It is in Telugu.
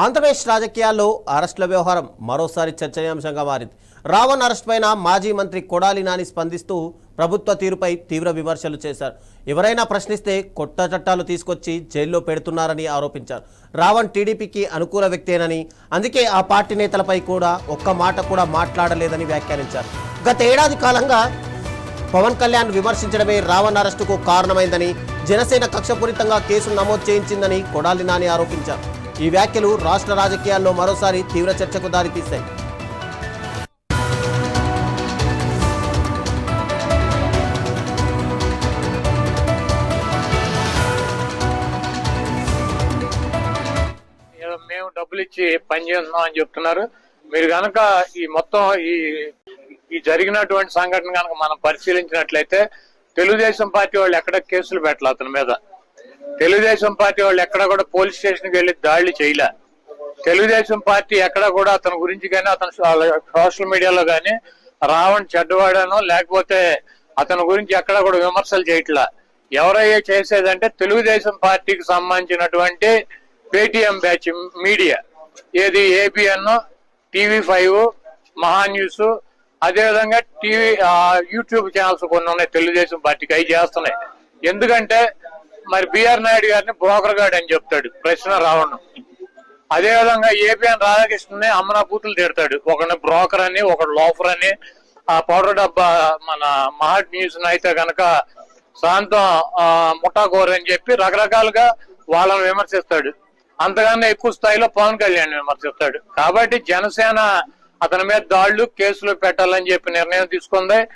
ఆంధ్రప్రదేశ్ రాజకీయాల్లో అరెస్టుల వ్యవహారం మరోసారి చర్చనీయాంశంగా మారింది. రావణ్ అరెస్ట్ పైన మాజీ మంత్రి కొడాలి నాని స్పందిస్తూ ప్రభుత్వ తీరుపై తీవ్ర విమర్శలు చేశారు. ఎవరైనా ప్రశ్నిస్తే కొత్త చట్టాలు తీసుకొచ్చి జైల్లో పెడుతున్నారని ఆరోపించారు. రావణ్ టీడీపీకి అనుకూల వ్యక్తేనని, అందుకే ఆ పార్టీ నేతలపై కూడా ఒక్క మాట కూడా మాట్లాడలేదని వ్యాఖ్యానించారు. గత ఏడాది కాలంగా పవన్ కళ్యాణ్ విమర్శించడమే రావణ్ అరెస్టుకు కారణమైందని, జనసేన కక్షపూరితంగా కేసులు నమోదు చేయించిందని కొడాలి నాని ఆరోపించారు. ఈ వ్యాఖ్యలు రాష్ట్ర రాజకీయాల్లో మరోసారి తీవ్ర చర్చకు దారితీశాయి. మేము డబ్బులు ఇచ్చి పని చేస్తున్నాం అని చెప్తున్నారు. మీరు గనక ఈ మొత్తం ఈ జరిగినటువంటి సంఘటన కనుక మనం పరిశీలించినట్లయితే తెలుగుదేశం పార్టీ వాళ్ళు ఎక్కడ కేసులు పెట్టలే అతని మీద. తెలుగుదేశం పార్టీ వాళ్ళు ఎక్కడ కూడా పోలీస్ స్టేషన్కి వెళ్ళి దాడులు చేయలే. తెలుగుదేశం పార్టీ ఎక్కడ కూడా అతని గురించి కానీ, అతను సోషల్ మీడియాలో కానీ రావణ్ చెడ్డవాడనో లేకపోతే అతని గురించి ఎక్కడ కూడా విమర్శలు చేయట్లా. ఎవరయ్యే చేసేదంటే తెలుగుదేశం పార్టీకి సంబంధించినటువంటి పేటిఎం బ్యాచ్ మీడియా, ఏది ఏబిఎన్, TV5, మహా న్యూస్, అదేవిధంగా యూట్యూబ్ ఛానల్స్ కొన్ని ఉన్నాయి తెలుగుదేశం పార్టీకి, అవి చేస్తున్నాయి. ఎందుకంటే మరి బిఆర్ నాయుడు గారిని బ్రోకర్ గార్డ్ అని చెప్తాడు ప్రశ్న రావణ్. అదేవిధంగా ఏబిఎన్ రాధాకృష్ణని అమ్మనా బూతులు తిడతాడు, ఒకరిని బ్రోకర్ అని, ఒకడు లోఫర్ అని. ఆ పౌడర్ డబ్బా మన మహా న్యూస్ అయితే కనుక శాంతం ముఠాకోర్ అని చెప్పి రకరకాలుగా వాళ్ళని విమర్శిస్తాడు. అంతకన్నా ఎక్కువ స్థాయిలో పవన్ కళ్యాణ్ విమర్శిస్తాడు. కాబట్టి జనసేన అతని మీద దాడులు, కేసులు పెట్టాలని చెప్పి నిర్ణయం తీసుకుంది.